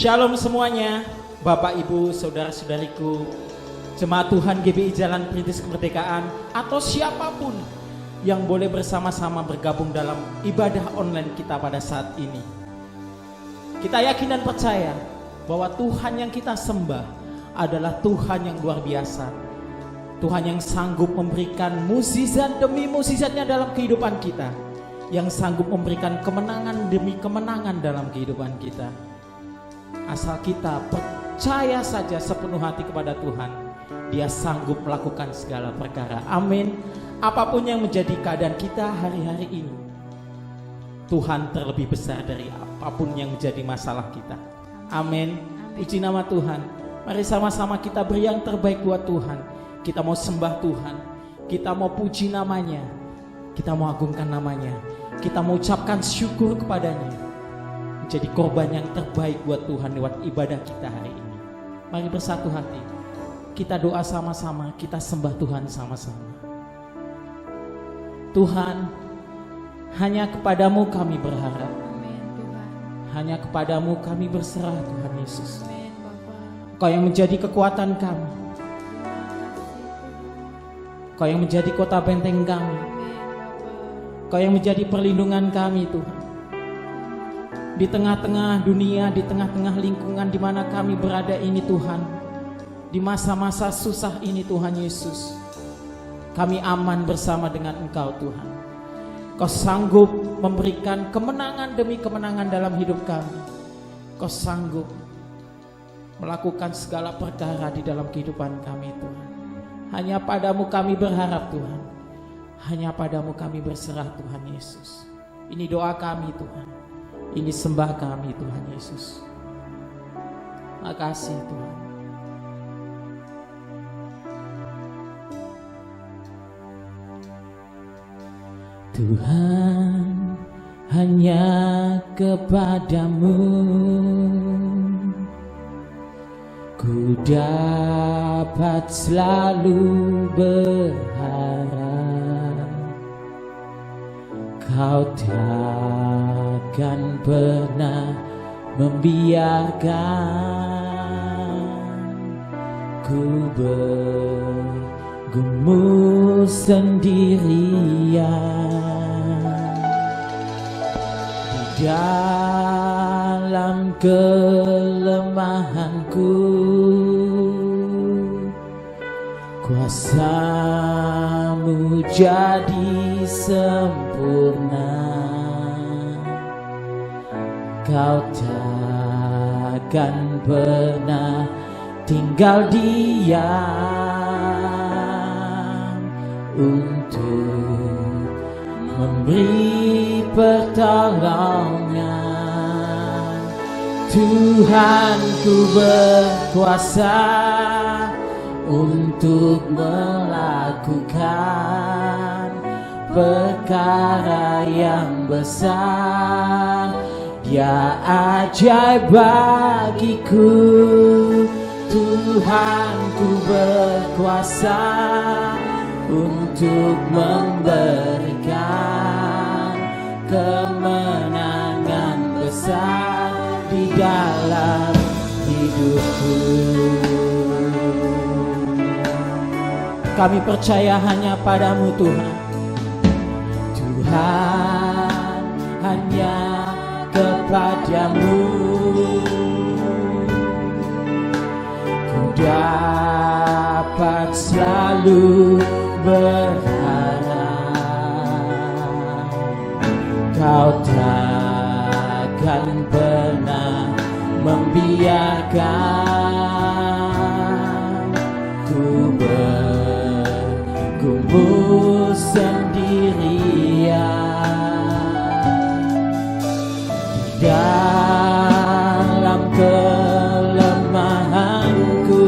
Shalom semuanya, Bapak Ibu, Saudara-saudariku, Jemaat Tuhan GBI Jalan Perintis Kemerdekaan, atau siapapun yang boleh bersama-sama bergabung dalam ibadah online kita pada saat ini. Kita yakin dan percaya bahwa Tuhan yang kita sembah adalah Tuhan yang luar biasa. Tuhan yang sanggup memberikan mukjizat demi mukjizatnya dalam kehidupan kita, yang sanggup memberikan kemenangan demi kemenangan dalam kehidupan kita. Asal kita percaya saja sepenuh hati kepada Tuhan, Dia sanggup melakukan segala perkara. Amin. Apapun yang menjadi keadaan kita hari-hari ini, Tuhan terlebih besar dari apapun yang menjadi masalah kita. Amin. Puji nama Tuhan. Mari sama-sama kita beri yang terbaik buat Tuhan. Kita mau sembah Tuhan, kita mau puji namanya, kita mau agungkan namanya, kita mau ucapkan syukur kepadanya, jadi korban yang terbaik buat Tuhan lewat ibadah kita hari ini. Mari bersatu hati, kita doa sama-sama, kita sembah Tuhan sama-sama. Tuhan, hanya kepadamu kami berharap. Amin, Tuhan. Hanya kepadamu kami berserah, Tuhan Yesus. Amin, Bapa. Kau yang menjadi kekuatan kami, Kau yang menjadi kota benteng kami, Amin, Bapa. Kau yang menjadi perlindungan kami, Tuhan. Di tengah-tengah dunia, di tengah-tengah lingkungan di mana kami berada ini, Tuhan, di masa-masa susah ini, Tuhan Yesus, kami aman bersama dengan Engkau, Tuhan. Kau sanggup memberikan kemenangan demi kemenangan dalam hidup kami. Kau sanggup melakukan segala perkara di dalam kehidupan kami, Tuhan. Hanya padamu kami berharap, Tuhan. Hanya padamu kami berserah, Tuhan Yesus. Ini doa kami, Tuhan. Ini sembah kami, Tuhan Yesus. Makasih, Tuhan. Tuhan, hanya kepadamu ku dapat selalu berharap. Kau takkan pernah membiarkan ku bergumul sendirian di dalam kelemahanku. Kuasa-Mu jadi sempurna. Kau takkan pernah tinggal diam untuk memberi pertolongan. Tuhan, ku berkuasa untuk melakukan perkara yang besar. Dia ajaib bagiku. Tuhan, ku berkuasa untuk memberikan kemenangan besar di dalam hidupku. Kami percaya hanya padamu, Tuhan. Tuhan, hanya kepadamu ku dapat selalu berharap. Kau takkan pernah membiarkan ku bergumul sendirian dalam kelemahanku.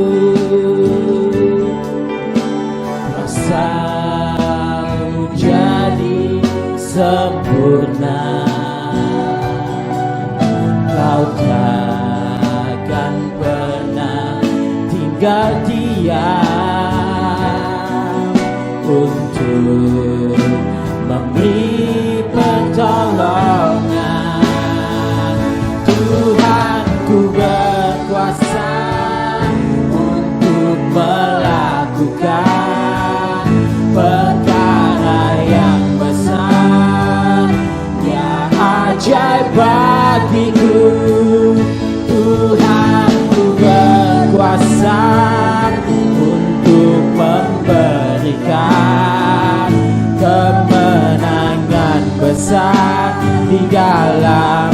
Kuasa-Mu jadi sempurna. Kau takkan pernah tinggal diam untuk memberi pertolongan. Tuhan, ku memberikan perkara yang besar, yang ajaib bagiku. Tuhanku berkuasa untuk memberikan kemenangan besar di dalam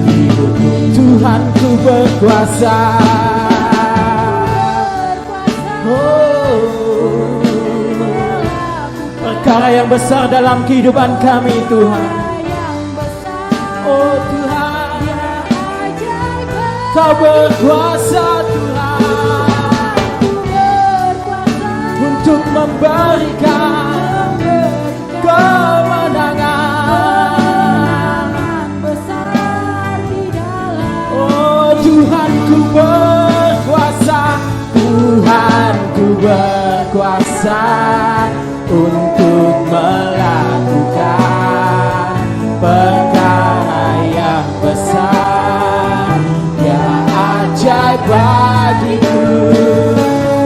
hidupku. Tuhanku berkuasa. Perkara yang besar dalam kehidupan kami, Tuhan. Oh Tuhan, Kau berkuasa, Tuhan, untuk memberikan kemenangan. Oh Tuhanku berkuasa, Tuhanku berkuasa untuk melakukan perkara yang besar, yang ajaib bagiku.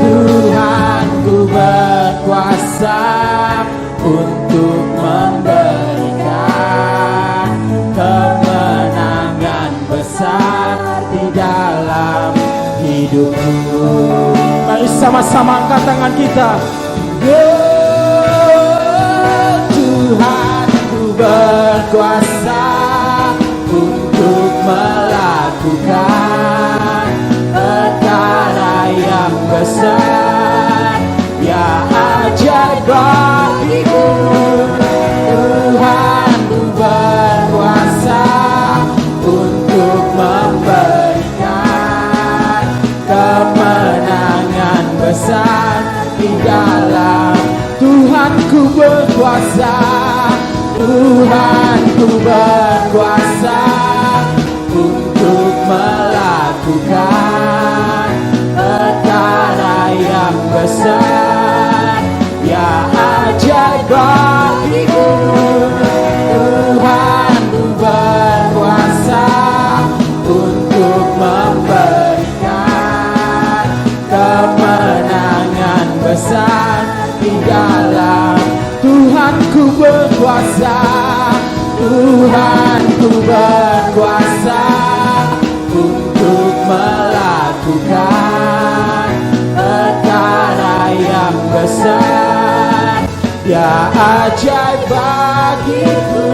Tuhanku berkuasa untuk memberikan kemenangan besar di dalam hidupku. Mari sama-sama angkat tangan kita. Tuhanku berkuasa untuk melakukan perkara yang besar, yang ajaib bagiku. Tuhanku berkuasa untuk memberikan kemenangan besar di dalam. Tuhanku berkuasa, Tuhanku berkuasa untuk melakukan perkara yang besar, yang ajaib bagiku. Tuhanku berkuasa untuk memberikan kemenangan besar di dalam. Tuhanku berkuasa, Tuhanku berkuasa untuk melakukan perkara yang besar, yang ajaib bagiku.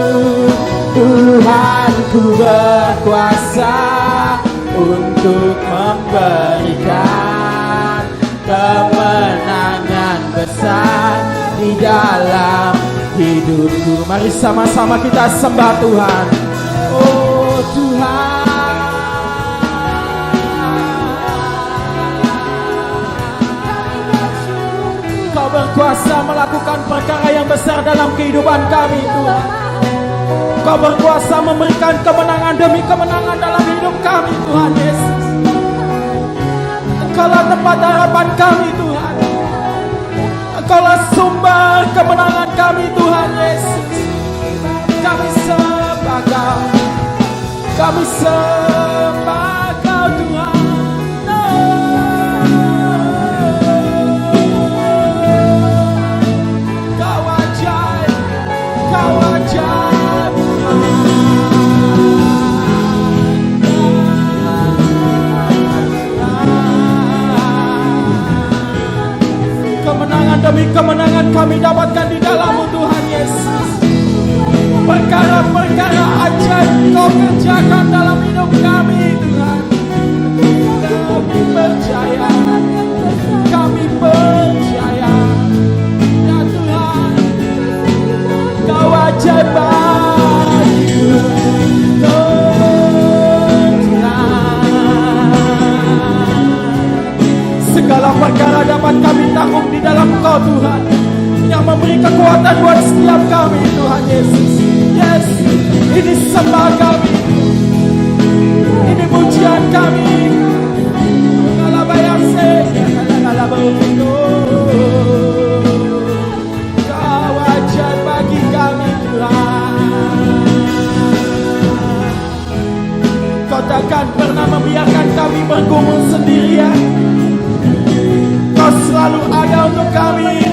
Tuhanku berkuasa untuk memberikan kemenangan besar di dalam hidupku. Mari sama-sama kita sembah Tuhan. Oh Tuhan, Kau berkuasa melakukan perkara yang besar dalam kehidupan kami, Tuhan. Kau berkuasa memberikan kemenangan demi kemenangan dalam hidup kami, Tuhan Yesus. Engkaulah tempat harapan kami, Tuhan. Engkaulah sumber kemenangan kami, Tuhan Yesus. Kami sembah Kau, kami sembah Kau, Tuhan. Kau ajaib, Kau ajaib, kemenangan demi kemenangan kami dapatkan di dalam-Mu, Tuhan Yesus. Perkara-perkara ajaib Kau kerjakan dalam hidup kami, Tuhan. Kami percaya, kami percaya, ya Tuhan, Kau ajaib bagiku, Tuhan. Segala perkara dapat kami tanggung di dalam Kau, Tuhan, yang memberi kekuatan buat setiap kami, Tuhan Yesus. Yes, ini sembah kami, ini pujian kami. Kau ajaib bagi kami, Tuhan. Kau takkan pernah membiarkan kami bergumul sendirian. Kau selalu ada untuk kami.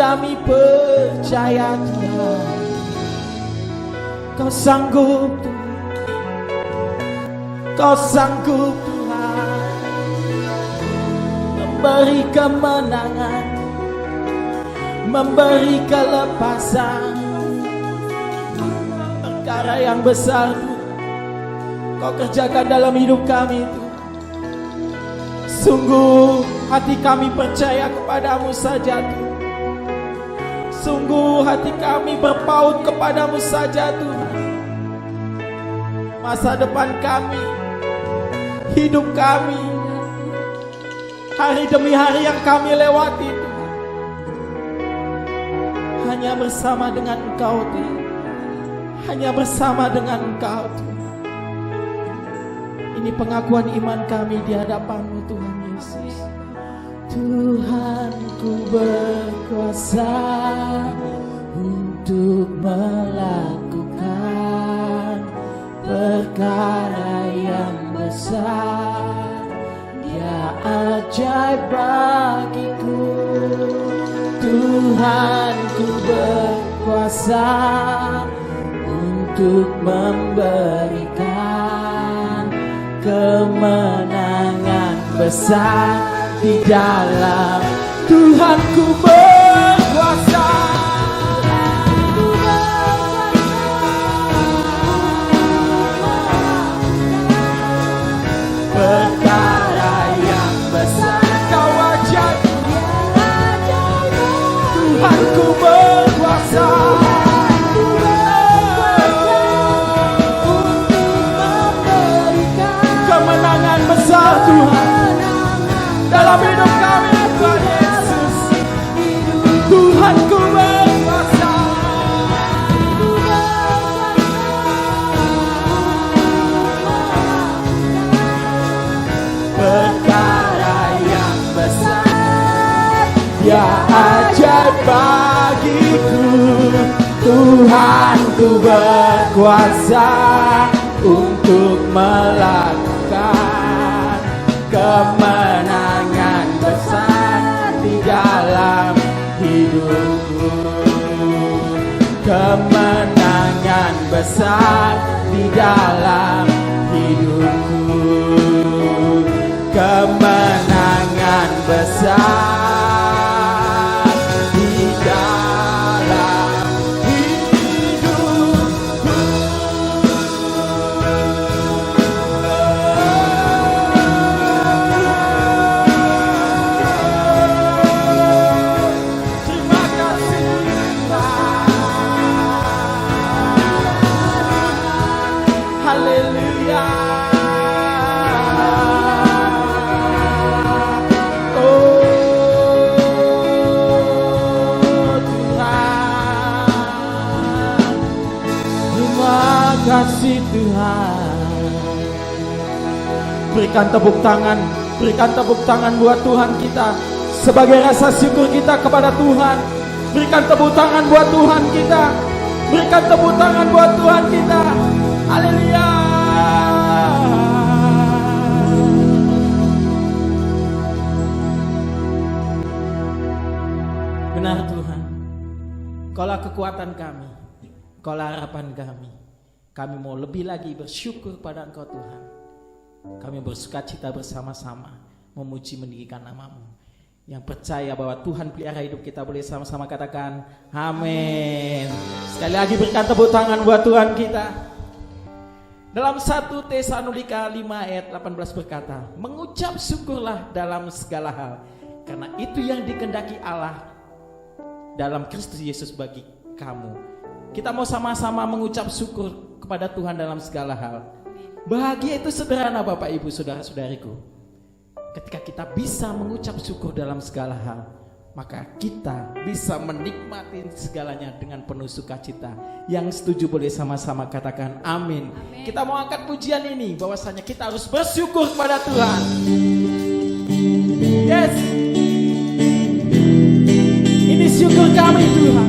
kami percaya Tuhan, Kau sanggup Tuhan, Kau sanggup Tuhan memberi kemenangan, memberi kelepasan. Perkara yang besar Tuhan Kau kerjakan dalam hidup kami Tuhan. Sungguh hati kami percaya kepadamu saja Tuhan. Sungguh hati kami berpaut kepadamu saja Tuhan. Masa depan kami, hidup kami, hari demi hari yang kami lewati Tuhan, hanya bersama dengan Engkau Tuhan. Hanya bersama dengan Engkau Tuhan. Ini pengakuan iman kami di hadapan-Mu Tuhan Yesus. Tuhanku berkuasa untuk melakukan perkara yang besar, Dia ajaib bagiku. Tuhanku berkuasa untuk memberikan kemenangan besar di dalam. Tuhanku berkuasa. Perkara yang besar Kau ajaib. Tuhanku berkuasa. Kemenangan besar Tuhan dalam hidup kami Tuhan Yesus. Tuhanku berkuasa. Perkara yang besar Dia ajaib bagiku. Tuhanku berkuasa untuk melakukan kemenangan besar di dalam hidupku. Kemenangan besar di dalam hidupku. Kemenangan besar di dalam hidupku. Terima kasih Tuhan. Haleluya. Kasih Tuhan. Berikan tepuk tangan buat Tuhan kita sebagai rasa syukur kita kepada Tuhan. Berikan tepuk tangan buat Tuhan kita. Berikan tepuk tangan buat Tuhan kita. Haleluya. Benar Tuhan, Kaulah kekuatan kami, Kaulah harapan kami. Kami mau lebih lagi bersyukur pada Engkau Tuhan. Kami bersukacita bersama-sama memuji meninggikan nama-Mu. Yang percaya bahwa Tuhan pelihara hidup kita, boleh sama-sama katakan amin. Sekali lagi berikan tepuk tangan buat Tuhan kita. Dalam 1 Tesalonika 5 ayat 18 berkata, mengucap syukurlah dalam segala hal, karena itu yang dikehendaki Allah dalam Kristus Yesus bagi kamu. Kita mau sama-sama mengucap syukur kepada Tuhan dalam segala hal. Bahagia itu sederhana Bapak Ibu Saudara-saudariku. Ketika kita bisa mengucap syukur dalam segala hal, maka kita bisa menikmati segalanya dengan penuh sukacita. Yang setuju boleh sama-sama katakan amin. Kita mau angkat pujian ini, bahwasanya kita harus bersyukur kepada Tuhan. Yes. Ini syukur kami Tuhan.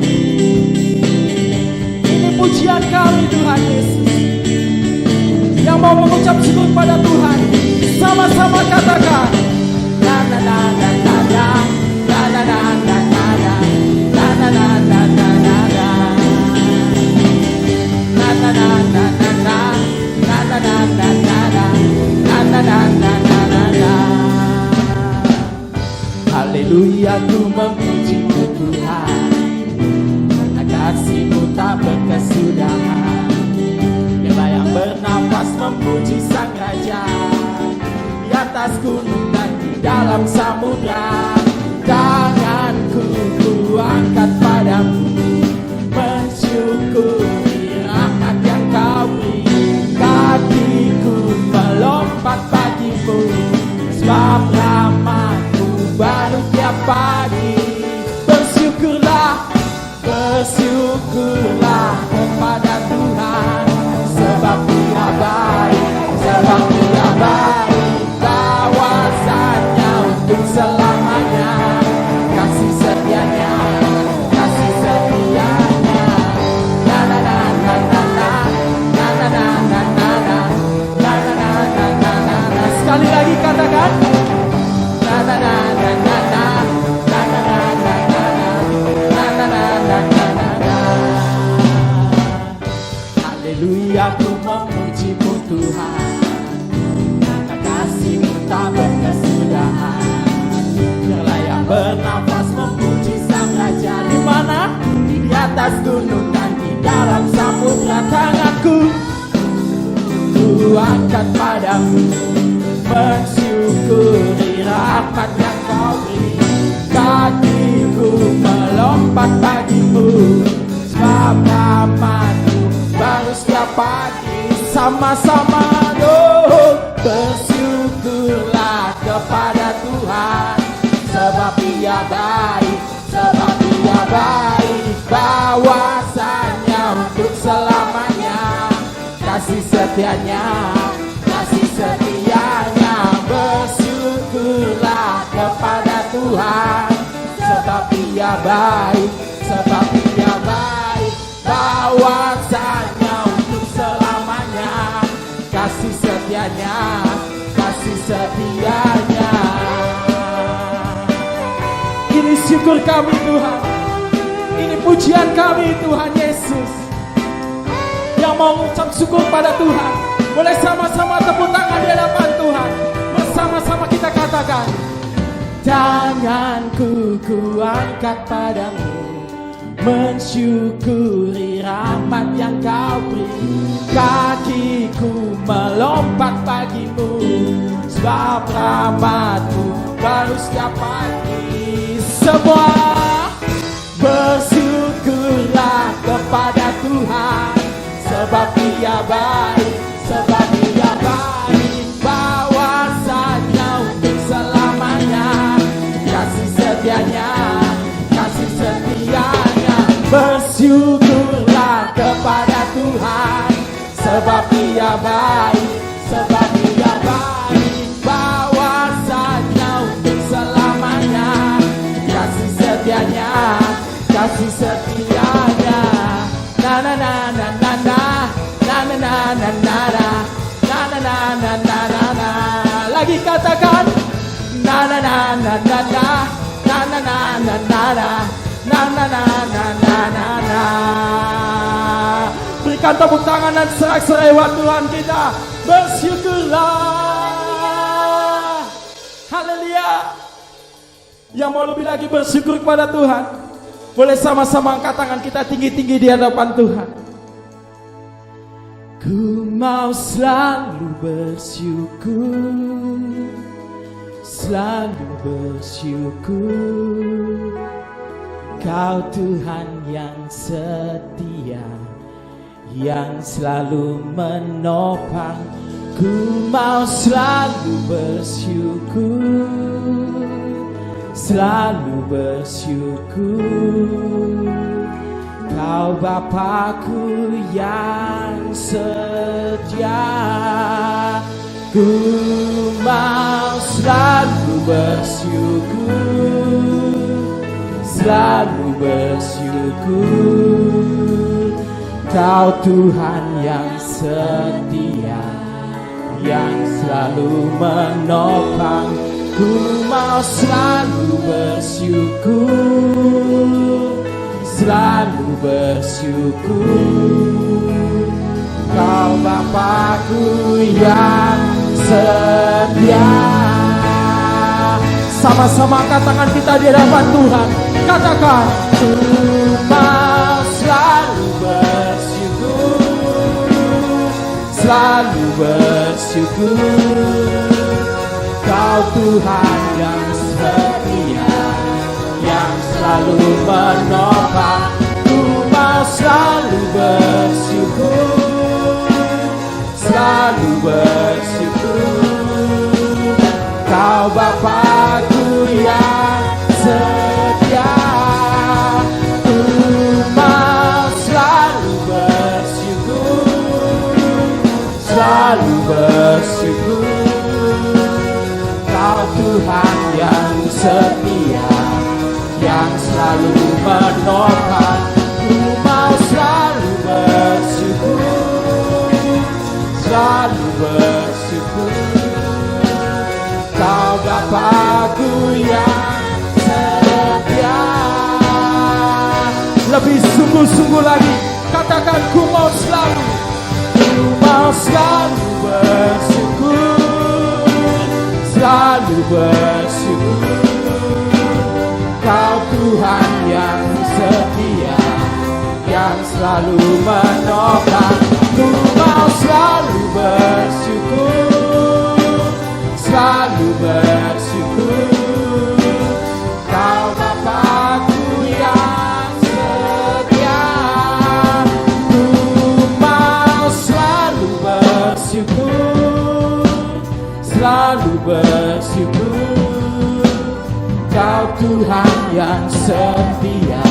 Pujian kami Tuhan Yesus. Yang mau mengucap syukur pada Tuhan, sama-sama katakan la la la la la la la la la la la la la ku memuji-Mu Tuhan, karena kasih-Mu tak berkesudahan. Biarlah yang bernafas memuji Sang Raja, di atas gunung dan di dalam samudra. Tanganku ku angkat padamu, mensyukuri rahmat yang Kau beri. Kakiku melompat bagimu, sebab rahmat-Mu baru tiap pagi. Bersyukurlah, bersyukurlah kepada Tuhan, sebab Dia baik, sebab Dia baik. Kawasannya untuk selamanya, kasih setianya, kasih setianya. Na na na na na na, na na na na na na, na na na na na na na. Sekali lagi katakan, na na na na na na, na na na na na na, na na na na na na. Haleluya, ku memuji-Mu Tuhan, karena kasih-Mu tak berkesudahan. Biarlah yang bernafas memuji Sang Raja. Di mana? Di atas gunung dan di dalam samudra. Tanganku ku angkat padamu, mensyukuri rahmat yang Kau beri. Kakiku melompat bagimu, sebab rahmat-Mu baru setiap pagi. Sama-sama doa, bersyukurlah kepada Tuhan, sebab Dia baik, sebab Dia baik. Bahwasanya untuk selamanya, kasih setianya, kasih setianya. Bersyukurlah kepada Tuhan, sebab Dia baik, sebab Dia baik. Bahwasanya untuk selamanya, kasih setianya, kasih setianya. Ini syukur kami Tuhan, ini pujian kami Tuhan Yesus, yang mau mengucap syukur pada Tuhan. Boleh sama-sama tepuk tangan di hadapan Tuhan. Bersama-sama kita katakan, tanganku ku angkat padamu, mensyukuri rahmat yang Kau beri. Kakiku melompat bagimu, sebab rahmat-Mu baru setiap pagi. Semua bersyukurlah kepada Tuhan, sebab Dia baik, sebab Dia baik. Bahwasanya untuk selamanya, kasih setianya, kasih setianya. Bersyukurlah kepada Tuhan, sebab Dia baik, sebab Dia baik. Bahwasanya untuk selamanya, kasih setianya, kasih setianya. Na na na na na na, na na na na na na, na na na na na na na. Lagi katakan, na na na na na na, na na na na na na, na na na na na na na. Berikan tepuk tangan dan sorak-sorai buat Tuhan kita. Bersyukurlah. Haleluya. Yang mau lebih lagi bersyukur kepada Tuhan, boleh sama-sama angkat tangan kita tinggi-tinggi di hadapan Tuhan. Ku mau selalu bersyukur, selalu bersyukur. Kau Tuhan yang setia, yang selalu menopang. Ku mau selalu bersyukur, selalu bersyukur. Kau Bapakku yang setia. Ku mau selalu bersyukur, selalu bersyukur. Kau Tuhan yang setia, yang selalu menopang. Ku mau selalu bersyukur, selalu bersyukur. Kau Bapakku yang setia. Sama-sama angkat tangan kita di hadapan Tuhan. Katakan, ku mau selalu bersyukur, selalu bersyukur. Kau Tuhan yang setia, yang selalu menopang. Ku mau selalu bersyukur, selalu bersyukur. Kau Bapa-Ku yang setia. Ku mau selalu bersyukur, selalu bersyukur. Kau Tuhan yang setia, yang selalu menopang. Ku mau selalu bersyukur, selalu bersyukur. Kau Bapa-Ku yang setia. Lebih sungguh-sungguh lagi, katakan, ku mau selalu bersyukur, selalu bersyukur. Kau Tuhan yang setia, yang selalu menopang. Ku mau selalu bersyukur, selalu bersyukur. Kau Bapa-Ku yang setia. Ku mau selalu bersyukur, selalu bersyukur. Kau Tuhan yang setia,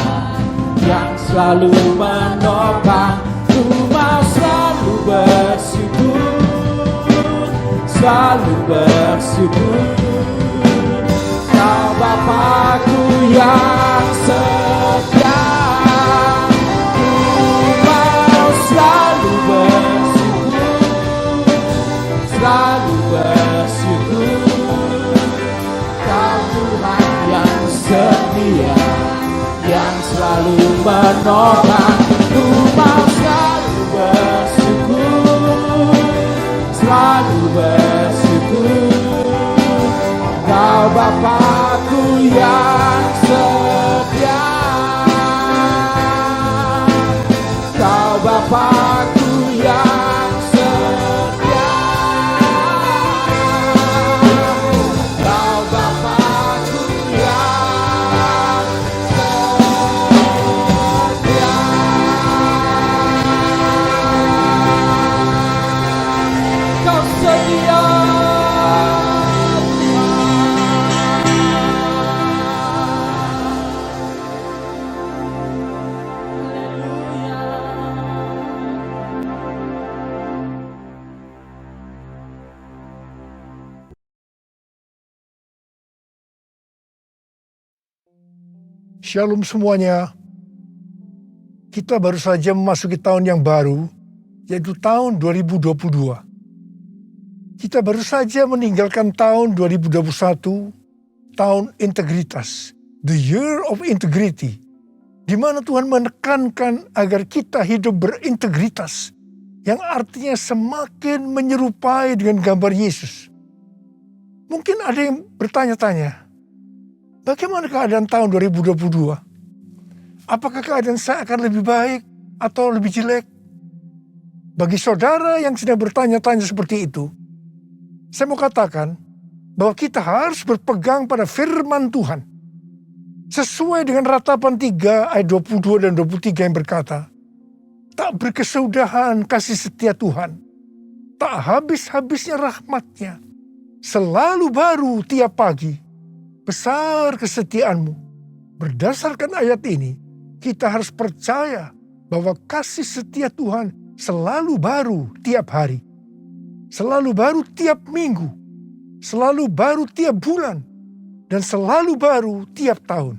yang selalu menopang. Ku mau selalu bersyukur, selalu bersyukur. Kau Bapa-Ku yang setia. Ku mau selalu bersyukur, selalu bersyukur. Kau Tuhan yang setia, yang selalu menopang. Ku mau selalu bersyukur, selalu bersyukur. Kau Bapa-Ku yang setia. Kau Bapa-Ku yang setia. Kau Bapa-Ku yang setia. Kau setia. Shalom semuanya. Kita baru saja memasuki tahun yang baru, yaitu tahun 2022. Kita baru saja meninggalkan tahun 2021, tahun integritas, the year of integrity, di mana Tuhan menekankan agar kita hidup berintegritas, yang artinya semakin menyerupai dengan gambar Yesus. Mungkin ada yang bertanya-tanya, bagaimana keadaan tahun 2022? Apakah keadaan saya akan lebih baik atau lebih jelek? Bagi saudara yang sedang bertanya-tanya seperti itu, saya mau katakan bahwa kita harus berpegang pada firman Tuhan. Sesuai dengan Ratapan 3 ayat 22 dan 23 yang berkata, tak berkesudahan kasih setia Tuhan, tak habis-habisnya rahmat-Nya, selalu baru tiap pagi. Besar kesetiaanmu. Berdasarkan ayat ini, kita harus percaya bahwa kasih setia Tuhan selalu baru tiap hari. Selalu baru tiap minggu. Selalu baru tiap bulan. Dan selalu baru tiap tahun.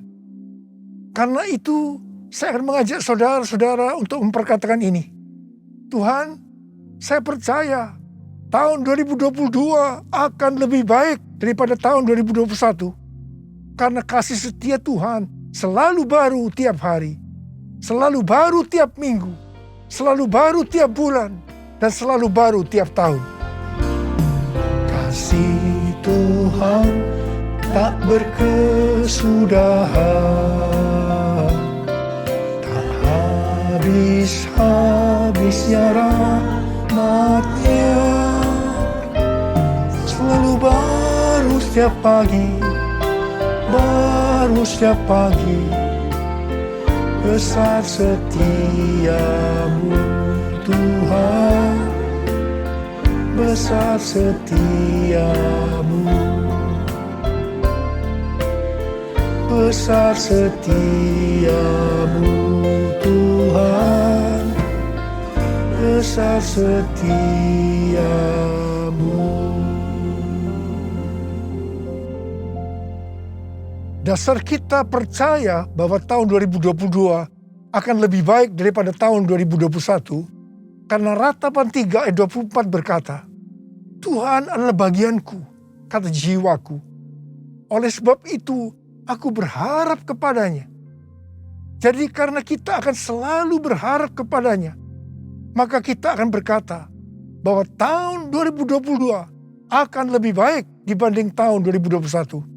Karena itu, saya akan mengajak saudara-saudara untuk memperkatakan ini. Tuhan, saya percaya tahun 2022 akan lebih baik daripada tahun 2021. Karena kasih setia Tuhan selalu baru tiap hari, selalu baru tiap minggu, selalu baru tiap bulan, dan selalu baru tiap tahun. Kasih Tuhan tak berkesudahan, tak habis-habisnya rahmat-Nya, selalu baru setiap pagi, baru setiap pagi. Besar setiamu Tuhan, besar setiamu, besar setiamu Tuhan, besar setiamu. Dasar kita percaya bahwa tahun 2022 akan lebih baik daripada tahun 2021 karena Ratapan 3 ayat 24 berkata, Tuhan adalah bagianku, kata jiwaku. Oleh sebab itu, aku berharap kepadanya. Jadi karena kita akan selalu berharap kepadanya, maka kita akan berkata bahwa tahun 2022 akan lebih baik dibanding tahun 2021.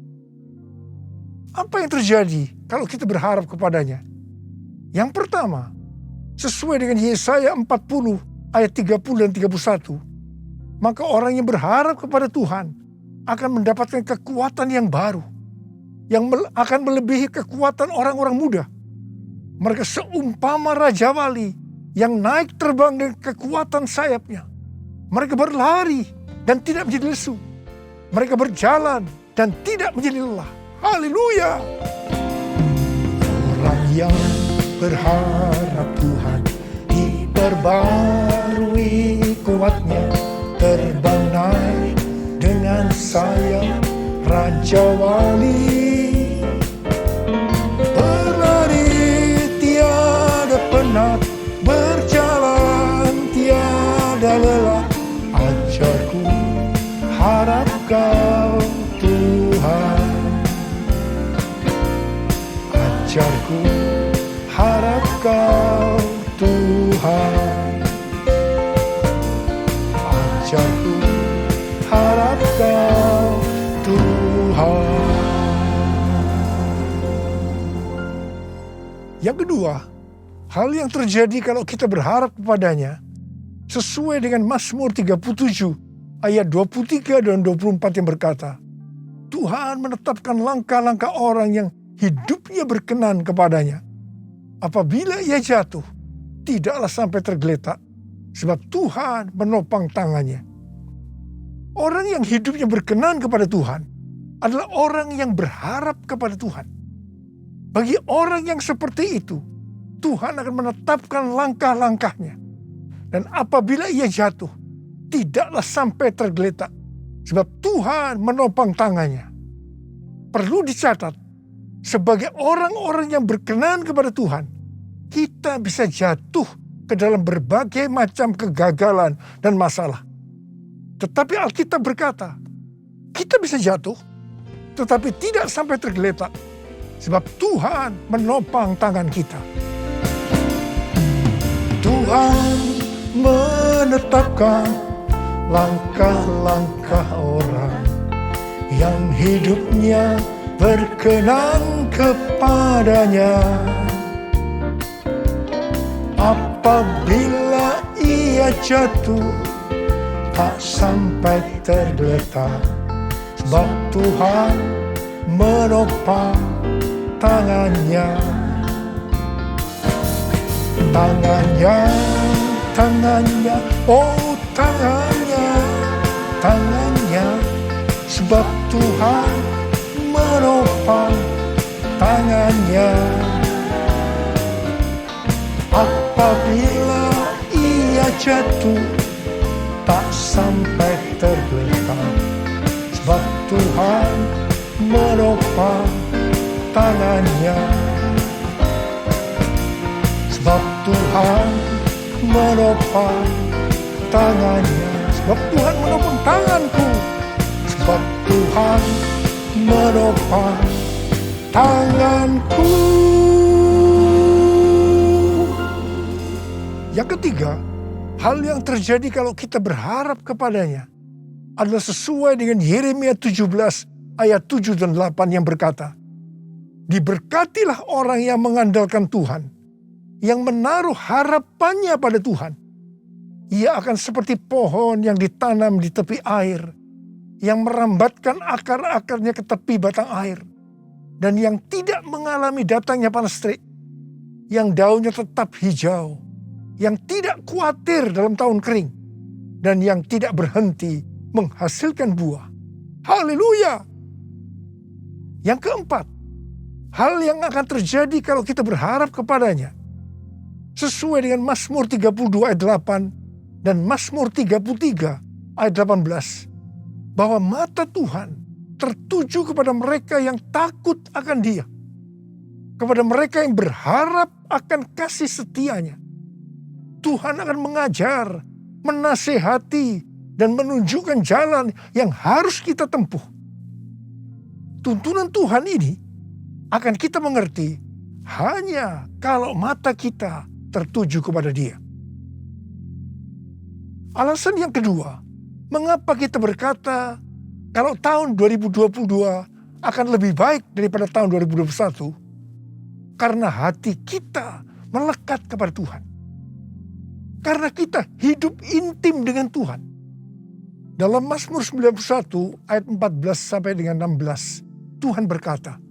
Apa yang terjadi kalau kita berharap kepadanya? Yang pertama, sesuai dengan Yesaya 40 ayat 30 dan 31, maka orang yang berharap kepada Tuhan akan mendapatkan kekuatan yang baru, yang akan melebihi kekuatan orang-orang muda. Mereka seumpama Raja Wali yang naik terbang dengan kekuatan sayapnya. Mereka berlari dan tidak menjadi lesu. Mereka berjalan dan tidak menjadi lelah. Haleluya! Orang yang berharap Tuhan diperbarui kuatnya, terbang naik dengan sayap Raja Wali. Berlari tiada penat, berjalan tiada lelah. Ajarku, harap kau Tuhan. Ajarku, harap kau Tuhan. Ajarku, harap kau Tuhan. Yang kedua, hal yang terjadi kalau kita berharap kepadanya sesuai dengan Mazmur 37 ayat 23 dan 24 yang berkata, Tuhan menetapkan langkah-langkah orang yang hidupnya berkenan kepadanya. Apabila ia jatuh, tidaklah sampai tergeletak, sebab Tuhan menopang tangannya. Orang yang hidupnya berkenan kepada Tuhan adalah orang yang berharap kepada Tuhan. Bagi orang yang seperti itu, Tuhan akan menetapkan langkah-langkahnya. Dan apabila ia jatuh, tidaklah sampai tergeletak, sebab Tuhan menopang tangannya. Perlu dicatat, sebagai orang-orang yang berkenan kepada Tuhan, kita bisa jatuh ke dalam berbagai macam kegagalan dan masalah. Tetapi Alkitab berkata, kita bisa jatuh, tetapi tidak sampai tergeletak, sebab Tuhan menopang tangan kita. Tuhan menetapkan langkah-langkah orang yang hidupnya berkenan kepadanya. Apabila ia jatuh, tak sampai tergeletak, sebab Tuhan menopang tangannya. Tangannya, tangannya, oh tangannya, tangannya, sebab Tuhan menopang tangannya. Apabila ia jatuh, tak sampai tergeletak, sebab Tuhan menopang tangannya. Sebab Tuhan menopang tangannya. Sebab Tuhan menopang tanganku. Sebab Tuhan menopang tanganku. Yang ketiga, hal yang terjadi kalau kita berharap kepadanya adalah sesuai dengan Yeremia 17 ayat 7 dan 8 yang berkata, "Diberkatilah orang yang mengandalkan Tuhan, yang menaruh harapannya pada Tuhan. Ia akan seperti pohon yang ditanam di tepi air, yang merambatkan akar-akarnya ke tepi batang air, dan yang tidak mengalami datangnya panas terik, yang daunnya tetap hijau, yang tidak khawatir dalam tahun kering, dan yang tidak berhenti menghasilkan buah." Haleluya! Yang keempat, hal yang akan terjadi kalau kita berharap kepadanya, sesuai dengan Mazmur 32 ayat 8 dan Mazmur 33 ayat 18, bahwa mata Tuhan tertuju kepada mereka yang takut akan Dia, kepada mereka yang berharap akan kasih setianya. Tuhan akan mengajar, menasehati, dan menunjukkan jalan yang harus kita tempuh. Tuntunan Tuhan ini akan kita mengerti hanya kalau mata kita tertuju kepada Dia. Alasan yang kedua, mengapa kita berkata kalau tahun 2022 akan lebih baik daripada tahun 2021? Karena hati kita melekat kepada Tuhan. Karena kita hidup intim dengan Tuhan. Dalam Mazmur 91 ayat 14 sampai dengan 16, Tuhan berkata,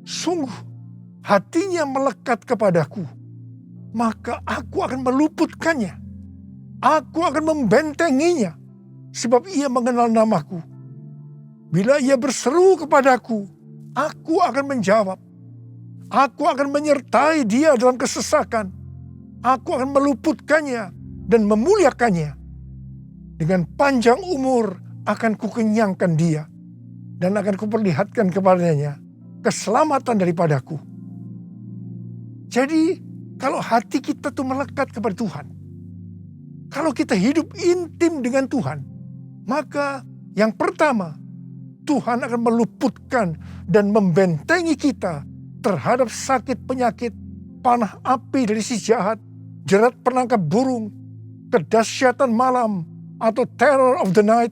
"Sungguh hatinya melekat kepadaku, maka aku akan meluputkannya. Aku akan membentenginya, sebab ia mengenal namaku. Bila ia berseru kepadaku, aku akan menjawab. Aku akan menyertai dia dalam kesesakan. Aku akan meluputkannya dan memuliakannya. Dengan panjang umur akan kukenyangkan dia, dan akan kuperlihatkan kepadanya keselamatan daripadaku." Jadi, kalau hati kita tuh melekat kepada Tuhan, kalau kita hidup intim dengan Tuhan, maka yang pertama, Tuhan akan meluputkan dan membentengi kita terhadap sakit penyakit, panah api dari si jahat, jerat penangkap burung, kedahsyatan malam, atau terror of the night,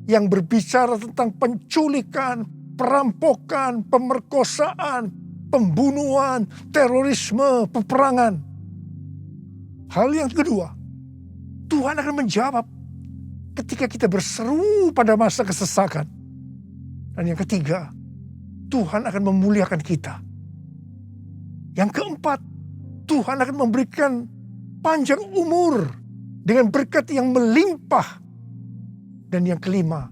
yang berbicara tentang penculikan, perampokan, pemerkosaan, pembunuhan, terorisme, peperangan. Hal yang kedua, Tuhan akan menjawab ketika kita berseru pada masa kesesakan. Dan yang ketiga, Tuhan akan memuliakan kita. Yang keempat, Tuhan akan memberikan panjang umur dengan berkat yang melimpah. Dan yang kelima,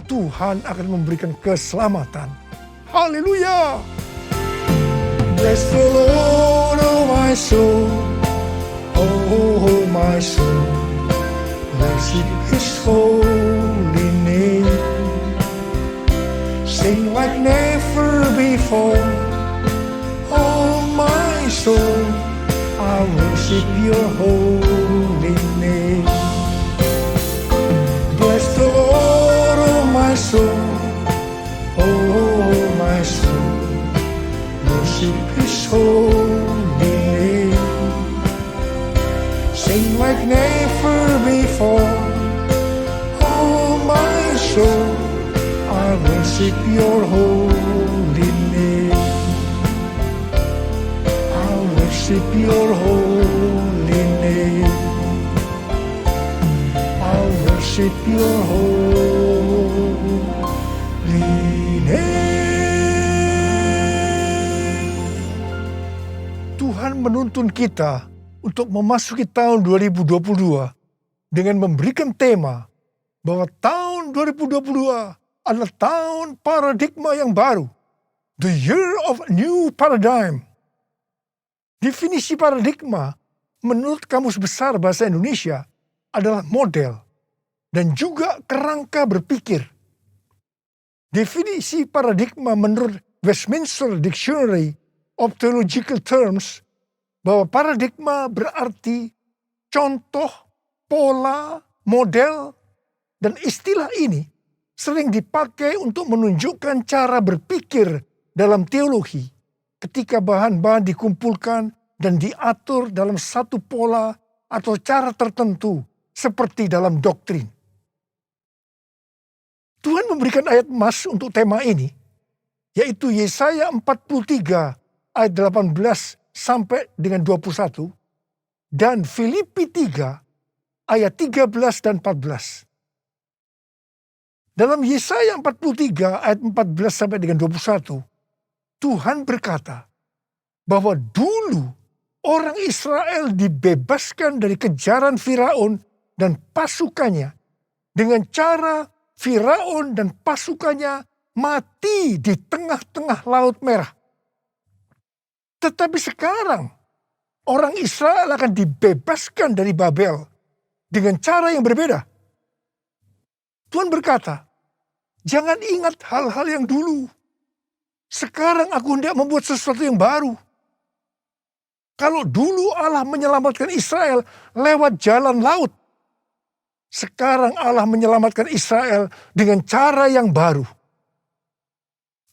Tuhan akan memberikan keselamatan. Haleluya! Bless the Lord, oh my soul, oh my soul, worship His holy name. Sing like never before, oh my soul, I worship your holy name. Bless the Lord, oh my soul, oh my soul, worship His holy name. Sing like never before, oh my soul, I worship your holy name. I worship your holy name. I worship your holy name. Tuhan menuntun kita untuk memasuki tahun 2022 dengan memberikan tema bahwa tahun 2022 adalah tahun paradigma yang baru. The year of new paradigm. Definisi paradigma menurut Kamus Besar Bahasa Indonesia adalah model dan juga kerangka berpikir. Definisi paradigma menurut Westminster Dictionary of Theological Terms bahwa paradigma berarti contoh, pola, model, dan istilah ini sering dipakai untuk menunjukkan cara berpikir dalam teologi ketika bahan-bahan dikumpulkan dan diatur dalam satu pola atau cara tertentu seperti dalam doktrin. Tuhan memberikan ayat emas untuk tema ini, yaitu Yesaya 43 ayat 18 sampai dengan 21, dan Filipi 3 ayat 13 dan 14. Dalam Yesaya 43 ayat 14 sampai dengan 21, Tuhan berkata bahwa dulu orang Israel dibebaskan dari kejaran Firaun dan pasukannya dengan cara Firaun dan pasukannya mati di tengah-tengah Laut Merah. Tetapi sekarang orang Israel akan dibebaskan dari Babel dengan cara yang berbeda. Tuhan berkata, jangan ingat hal-hal yang dulu. Sekarang aku hendak membuat sesuatu yang baru. Kalau dulu Allah menyelamatkan Israel lewat jalan laut, sekarang Allah menyelamatkan Israel dengan cara yang baru.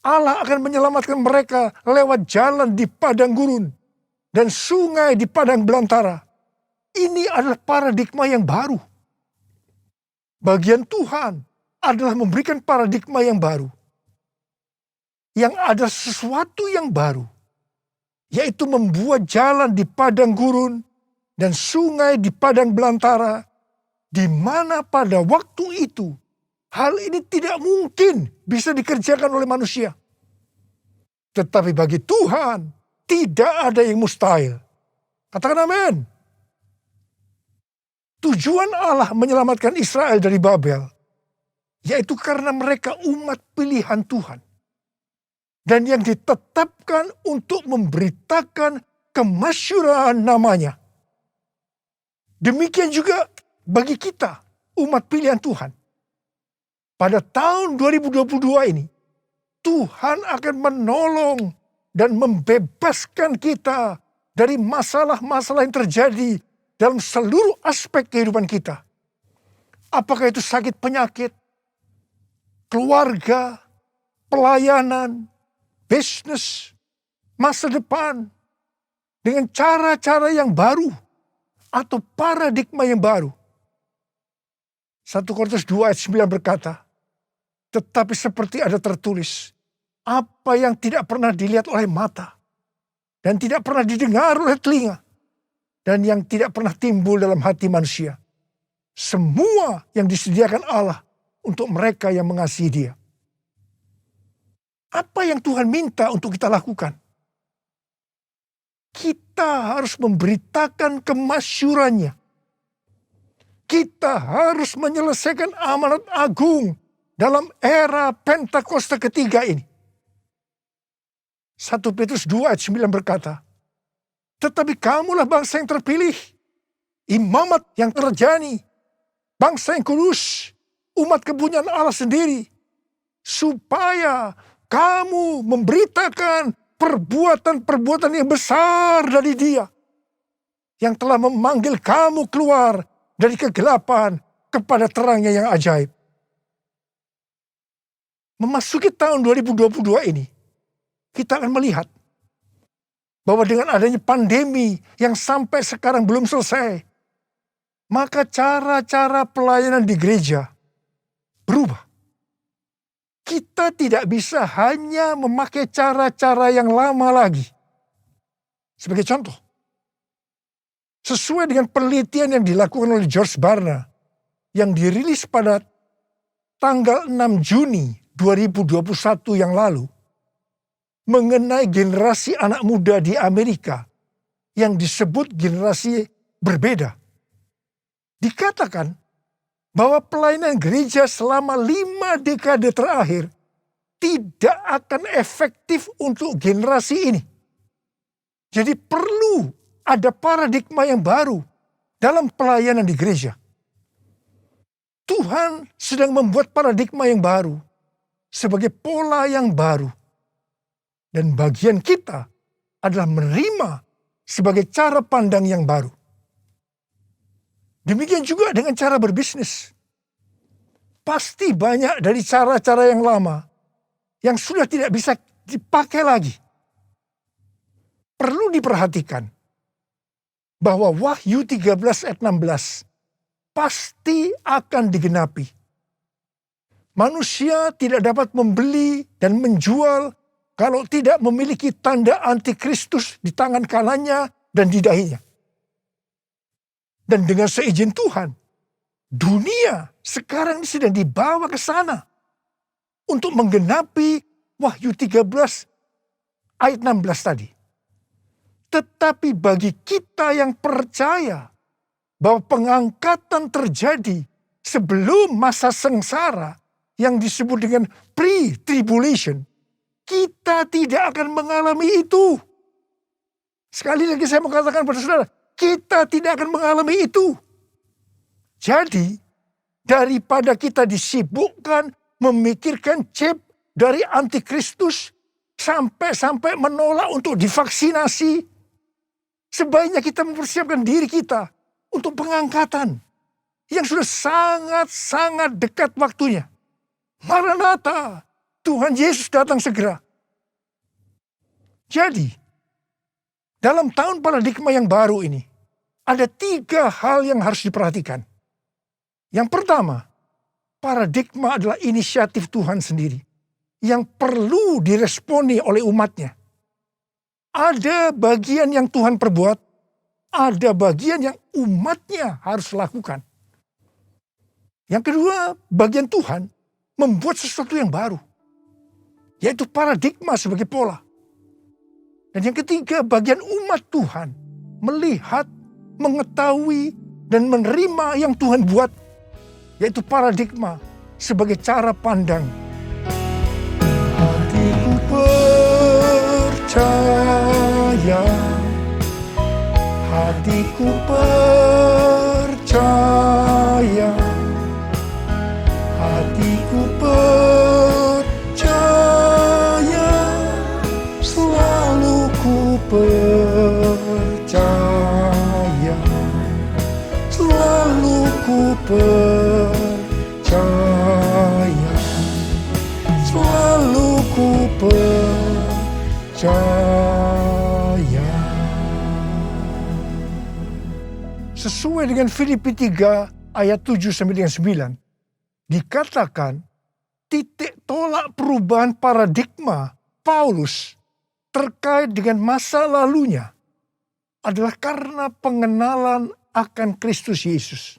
Allah akan menyelamatkan mereka lewat jalan di padang gurun dan sungai di padang belantara. Ini adalah paradigma yang baru. Bagian Tuhan adalah memberikan paradigma yang baru. Yang ada sesuatu yang baru, yaitu membuat jalan di padang gurun dan sungai di padang belantara, di mana pada waktu itu hal ini tidak mungkin bisa dikerjakan oleh manusia. Tetapi bagi Tuhan tidak ada yang mustahil. Katakan amin. Tujuan Allah menyelamatkan Israel dari Babel, yaitu karena mereka umat pilihan Tuhan. Dan yang ditetapkan untuk memberitakan kemasyhuraan namanya. Demikian juga bagi kita, umat pilihan Tuhan. Pada tahun 2022 ini, Tuhan akan menolong dan membebaskan kita dari masalah-masalah yang terjadi dalam seluruh aspek kehidupan kita. Apakah itu sakit penyakit, keluarga, pelayanan, bisnis, masa depan, dengan cara-cara yang baru atau paradigma yang baru. 1 Korintus 2 ayat 9 berkata, tetapi seperti ada tertulis, apa yang tidak pernah dilihat oleh mata, dan tidak pernah didengar oleh telinga, dan yang tidak pernah timbul dalam hati manusia. Semua yang disediakan Allah untuk mereka yang mengasihi Dia. Apa yang Tuhan minta untuk kita lakukan? Kita harus memberitakan kemasyhurannya. Kita harus menyelesaikan amanat agung dalam era Pentakosta ketiga ini. 1 Petrus 2 ayat 9 berkata, tetapi kamulah bangsa yang terpilih, imamat yang terjani, bangsa yang kudus, umat kepunyaan Allah sendiri, supaya kamu memberitakan perbuatan-perbuatan yang besar dari Dia, yang telah memanggil kamu keluar dari kegelapan kepada terangnya yang ajaib. Memasuki tahun 2022 ini, kita akan melihat bahwa dengan adanya pandemi yang sampai sekarang belum selesai, maka cara-cara pelayanan di gereja berubah. Kita tidak bisa hanya memakai cara-cara yang lama lagi. Sebagai contoh, sesuai dengan penelitian yang dilakukan oleh George Barna, yang dirilis pada tanggal 6 Juni 2021 yang lalu, mengenai generasi anak muda di Amerika yang disebut generasi berbeda. Dikatakan bahwa pelayanan gereja selama 5 dekade terakhir tidak akan efektif untuk generasi ini. Jadi perlu ada paradigma yang baru dalam pelayanan di gereja. Tuhan sedang membuat paradigma yang baru sebagai pola yang baru. Dan bagian kita adalah menerima sebagai cara pandang yang baru. Demikian juga dengan cara berbisnis. Pasti banyak dari cara-cara yang lama yang sudah tidak bisa dipakai lagi. Perlu diperhatikan bahwa Wahyu 13 ayat 16 pasti akan digenapi. Manusia tidak dapat membeli dan menjual kalau tidak memiliki tanda antikristus di tangan kanannya dan di dahinya. Dan dengan seizin Tuhan, dunia sekarang sedang dibawa ke sana untuk menggenapi Wahyu 13 ayat 16 tadi. Tetapi bagi kita yang percaya bahwa pengangkatan terjadi sebelum masa sengsara yang disebut dengan pre-tribulation, kita tidak akan mengalami itu. Sekali lagi saya mau katakan pada saudara, kita tidak akan mengalami itu. Jadi, daripada kita disibukkan memikirkan chip dari antikristus sampai menolak untuk divaksinasi, sebaiknya kita mempersiapkan diri kita untuk pengangkatan yang sudah sangat-sangat dekat waktunya. Maranatha, Tuhan Yesus datang segera. Jadi, dalam tahun paradigma yang baru ini, ada 3 hal yang harus diperhatikan. Yang pertama, paradigma adalah inisiatif Tuhan sendiri yang perlu diresponi oleh umatnya. Ada bagian yang Tuhan perbuat, ada bagian yang umatnya harus lakukan. Yang kedua, bagian Tuhan membuat sesuatu yang baru, yaitu paradigma sebagai pola. Dan yang ketiga, bagian umat Tuhan melihat, mengetahui, dan menerima yang Tuhan buat, yaitu paradigma sebagai cara pandang. Hatiku percaya, hatiku percaya, hatiku percaya, selalu ku percaya, selalu ku percaya, selalu ku percaya. Sesuai dengan Filipi 3 ayat 7 sampai dengan 9, dikatakan titik tolak perubahan paradigma Paulus terkait dengan masa lalunya adalah karena pengenalan akan Kristus Yesus.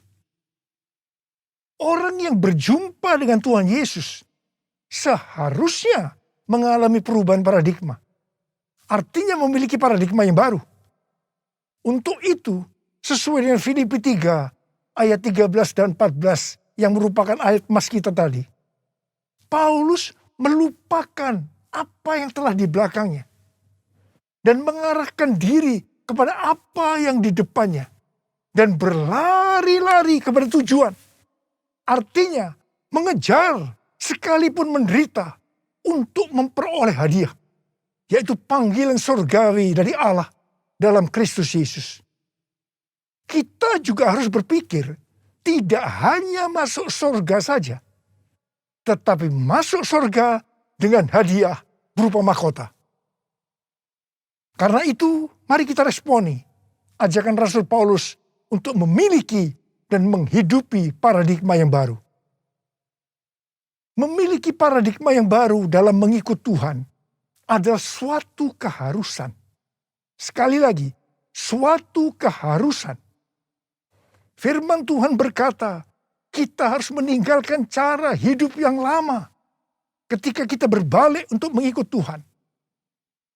Orang yang berjumpa dengan Tuhan Yesus seharusnya mengalami perubahan paradigma. Artinya memiliki paradigma yang baru. Untuk itu, sesuai dengan Filipi 3 ayat 13 dan 14 yang merupakan ayat emas kita tadi, Paulus melupakan apa yang telah di belakangnya dan mengarahkan diri kepada apa yang di depannya dan berlari-lari kepada tujuan. Artinya mengejar sekalipun menderita untuk memperoleh hadiah, yaitu panggilan surgawi dari Allah dalam Kristus Yesus. Kita juga harus berpikir tidak hanya masuk surga saja, tetapi masuk surga dengan hadiah berupa mahkota. Karena itu, mari kita responi ajakan Rasul Paulus untuk memiliki dan menghidupi paradigma yang baru. Memiliki paradigma yang baru dalam mengikut Tuhan adalah suatu keharusan. Sekali lagi, suatu keharusan. Firman Tuhan berkata, kita harus meninggalkan cara hidup yang lama ketika kita berbalik untuk mengikut Tuhan.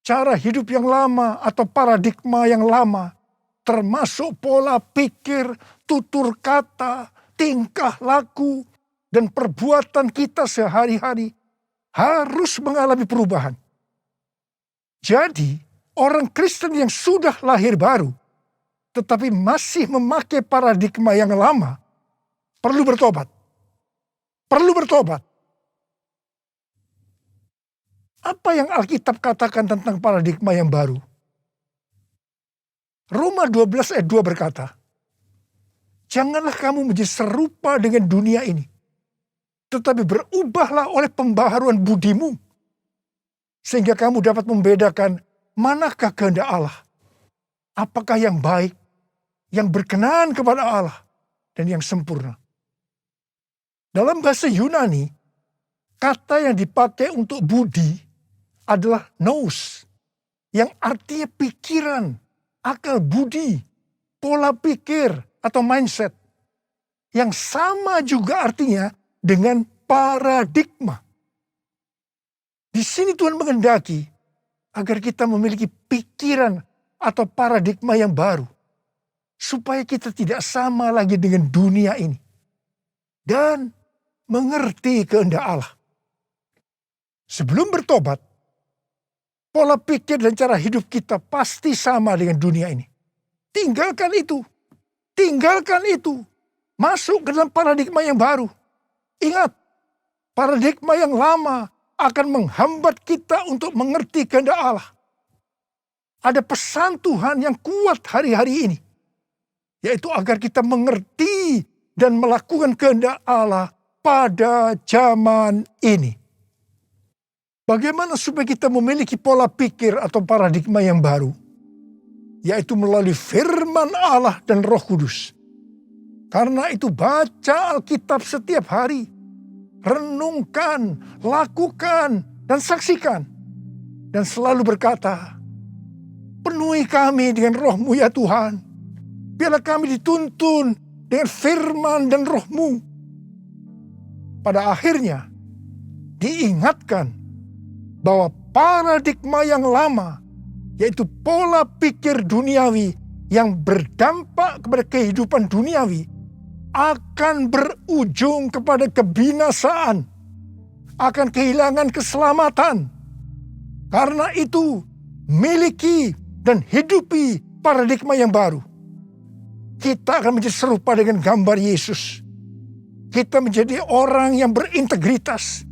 Cara hidup yang lama atau paradigma yang lama termasuk pola pikir, tutur kata, tingkah laku, dan perbuatan kita sehari-hari harus mengalami perubahan. Jadi, orang Kristen yang sudah lahir baru, tetapi masih memakai paradigma yang lama, perlu bertobat. Perlu bertobat. Apa yang Alkitab katakan tentang paradigma yang baru? Roma 12 ayat 2 berkata, janganlah kamu menjadi serupa dengan dunia ini, tetapi berubahlah oleh pembaharuan budimu, sehingga kamu dapat membedakan manakah kehendak Allah, apakah yang baik, yang berkenan kepada Allah, dan yang sempurna. Dalam bahasa Yunani, kata yang dipakai untuk budi adalah nous, yang artinya pikiran, akal budi, pola pikir atau mindset. Yang sama juga artinya dengan paradigma. Di sini Tuhan menghendaki agar kita memiliki pikiran atau paradigma yang baru. Supaya kita tidak sama lagi dengan dunia ini. Dan mengerti kehendak Allah. Sebelum bertobat, pola pikir dan cara hidup kita pasti sama dengan dunia ini. Tinggalkan itu. Tinggalkan itu. Masuk ke dalam paradigma yang baru. Ingat, paradigma yang lama akan menghambat kita untuk mengerti kehendak Allah. Ada pesan Tuhan yang kuat hari-hari ini. Yaitu agar kita mengerti dan melakukan kehendak Allah pada zaman ini. Bagaimana supaya kita memiliki pola pikir atau paradigma yang baru? Yaitu melalui firman Allah dan Roh Kudus. Karena itu baca Alkitab setiap hari. Renungkan, lakukan, dan saksikan. Dan selalu berkata, penuhi kami dengan Roh-Mu ya Tuhan. Biarlah kami dituntun dengan firman dan Roh-Mu. Pada akhirnya, diingatkan bahwa paradigma yang lama, yaitu pola pikir duniawi yang berdampak kepada kehidupan duniawi, akan berujung kepada kebinasaan, akan kehilangan keselamatan. Karena itu, miliki dan hidupi paradigma yang baru. Kita akan menjadi serupa dengan gambar Yesus. Kita menjadi orang yang berintegritas.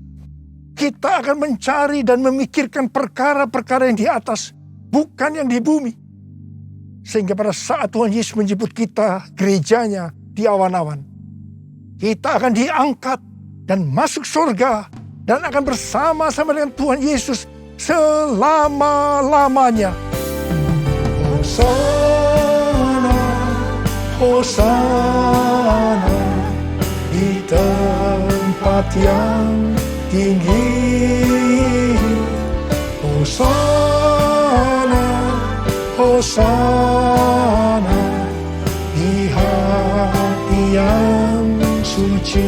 Kita akan mencari dan memikirkan perkara-perkara yang di atas, bukan yang di bumi. Sehingga pada saat Tuhan Yesus menjemput kita, gerejanya, di awan-awan, kita akan diangkat dan masuk surga dan akan bersama-sama dengan Tuhan Yesus selama-lamanya. Hosana, Hosana di tempat yang tinggi. Hosana, Hosana di hati yang suci.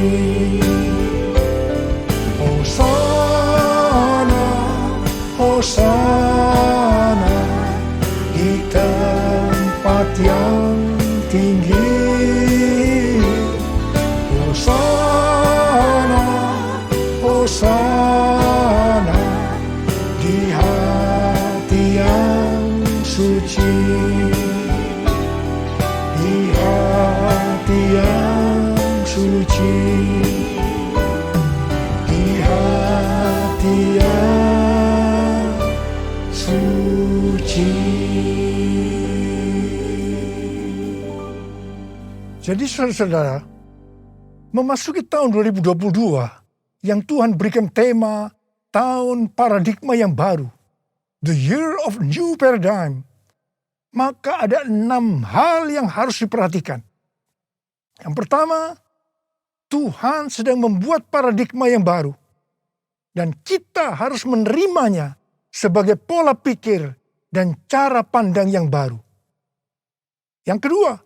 Hosana, Hosana di tempat yang tinggi. Hosana, Hosana di hati yang suci. Di hati yang suci. Di hati yang suci. Jadi saudara-saudara, memasuki tahun 2022 yang Tuhan berikan tema tahun paradigma yang baru, the year of new paradigm, maka ada 6 hal yang harus diperhatikan. Yang pertama, Tuhan sedang membuat paradigma yang baru, dan kita harus menerimanya sebagai pola pikir dan cara pandang yang baru. Yang kedua,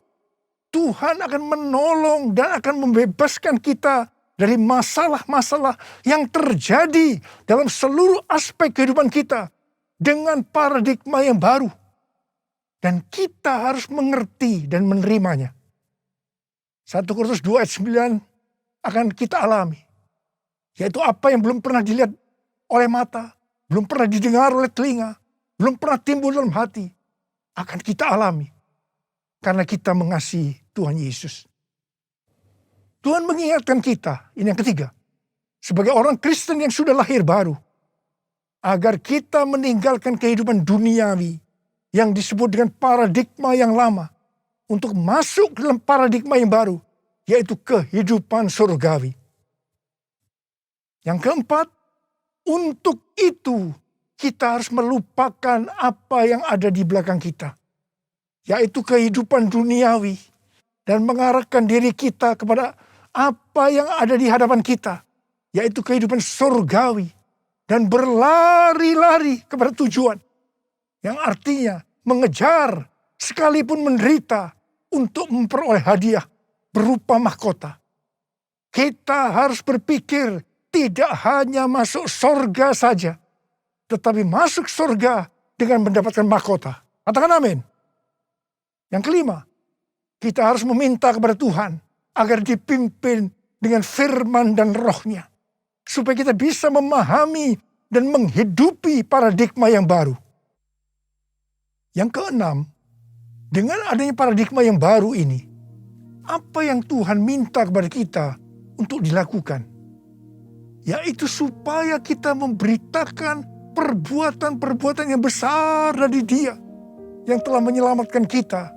Tuhan akan menolong dan akan membebaskan kita dari masalah-masalah yang terjadi dalam seluruh aspek kehidupan kita dengan paradigma yang baru. Dan kita harus mengerti dan menerimanya. 1 Korintus 2 ayat 9 akan kita alami. Yaitu apa yang belum pernah dilihat oleh mata, belum pernah didengar oleh telinga, belum pernah timbul dalam hati, akan kita alami. Karena kita mengasihi Tuhan Yesus. Tuhan mengingatkan kita, ini yang ketiga, sebagai orang Kristen yang sudah lahir baru, agar kita meninggalkan kehidupan duniawi yang disebut dengan paradigma yang lama, untuk masuk ke dalam paradigma yang baru, yaitu kehidupan surgawi. Yang keempat, untuk itu kita harus melupakan apa yang ada di belakang kita, yaitu kehidupan duniawi, dan mengarahkan diri kita kepada apa yang ada di hadapan kita, yaitu kehidupan surgawi, dan berlari-lari kepada tujuan, yang artinya mengejar sekalipun menderita untuk memperoleh hadiah berupa mahkota. Kita harus berpikir tidak hanya masuk surga saja, tetapi masuk surga dengan mendapatkan mahkota. Katakan amin. Yang kelima, kita harus meminta kepada Tuhan agar dipimpin dengan firman dan rohnya, supaya kita bisa memahami dan menghidupi paradigma yang baru. Yang keenam, dengan adanya paradigma yang baru ini, apa yang Tuhan minta kepada kita untuk dilakukan? Yaitu supaya kita memberitakan perbuatan-perbuatan yang besar dari Dia yang telah menyelamatkan kita,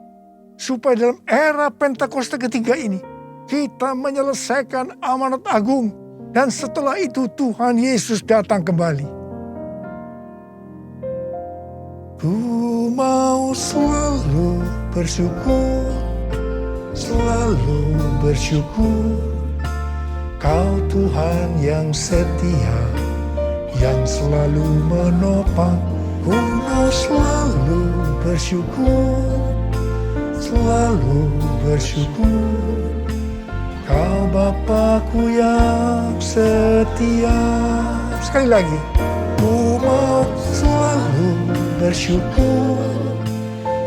supaya dalam era Pentakosta ketiga ini kita menyelesaikan amanat agung, dan setelah itu Tuhan Yesus datang kembali. Ku mau selalu bersyukur, selalu bersyukur. Kau Tuhan yang setia, yang selalu menopang. Ku mau selalu bersyukur, selalu bersyukur. Kau Bapakku yang setia. Sekali lagi. Ku mau selalu bersyukur,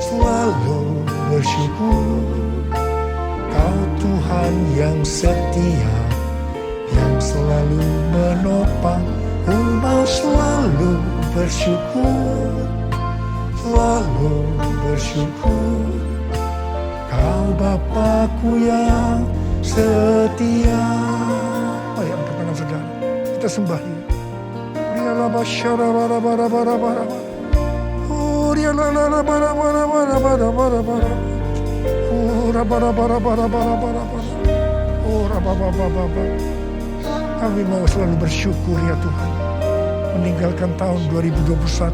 selalu bersyukur. Kau Tuhan yang setia, yang selalu menopang. Ku mau selalu bersyukur, selalu bersyukur. Kau Bapakku yang setia. Ayo angkat tangan saudara, kita sembah Dia. Kami mau selalu bersyukur ya Tuhan, meninggalkan tahun 2021.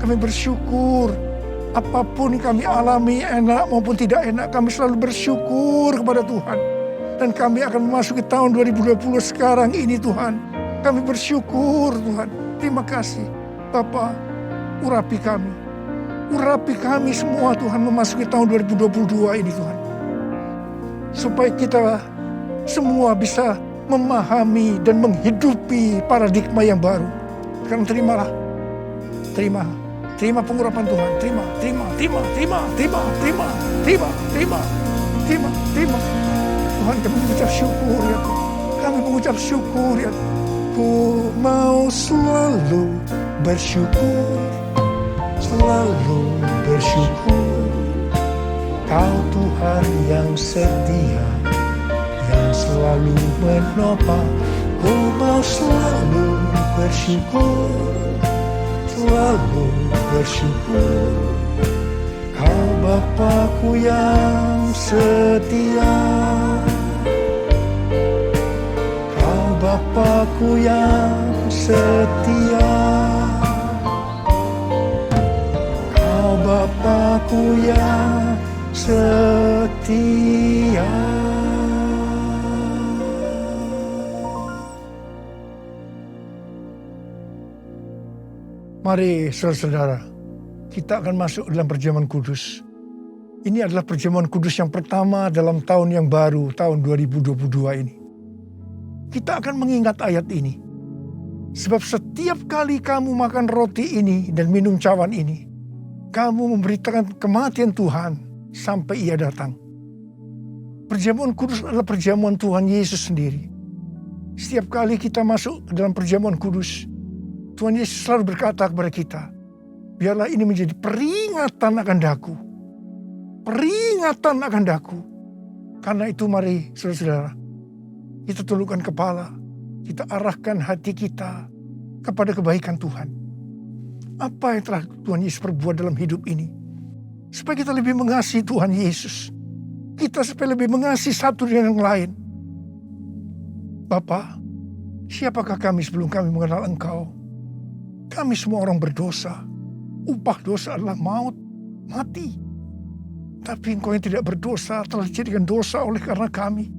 Kami bersyukur apapun kami alami, enak maupun tidak enak, kami selalu bersyukur kepada Tuhan. Dan kami akan memasuki tahun 2020 sekarang ini Tuhan. Kami bersyukur Tuhan. Terima kasih Bapa, urapi kami. Urapi kami semua Tuhan memasuki tahun 2022 ini Tuhan. Supaya kita semua bisa memahami dan menghidupi paradigma yang baru. Sekarang terimalah. Terima pengurapan Tuhan. Terima. Tuhan, kami mengucap syukur ya Tuhan. Kami mengucap syukur ya Tuhan. Ku mau selalu bersyukur, selalu bersyukur. Kau Tuhan yang setia, yang selalu menopang. Ku mau selalu bersyukur, selalu bersyukur. Kau Bapakku yang setia, Bapakku yang setia. Kau Bapakku yang setia. Mari saudara-saudara, kita akan masuk dalam perjamuan kudus. Ini adalah perjamuan kudus yang pertama dalam tahun yang baru, tahun 2022 ini. Kita akan mengingat ayat ini. Sebab setiap kali kamu makan roti ini dan minum cawan ini, kamu memberitakan kematian Tuhan sampai Ia datang. Perjamuan kudus adalah perjamuan Tuhan Yesus sendiri. Setiap kali kita masuk ke dalam perjamuan kudus, Tuhan Yesus selalu berkata kepada kita, biarlah ini menjadi peringatan akan daku. Peringatan akan daku. Karena itu mari saudara-saudara, kita tundukkan kepala, kita arahkan hati kita kepada kebaikan Tuhan. Apa yang telah Tuhan Yesus perbuat dalam hidup ini? Supaya kita lebih mengasihi Tuhan Yesus. Kita supaya lebih mengasihi satu dengan yang lain. Bapa, siapakah kami sebelum kami mengenal Engkau? Kami semua orang berdosa. Upah dosa adalah maut, mati. Tapi Engkau yang tidak berdosa telah dijadikan dosa oleh karena kami.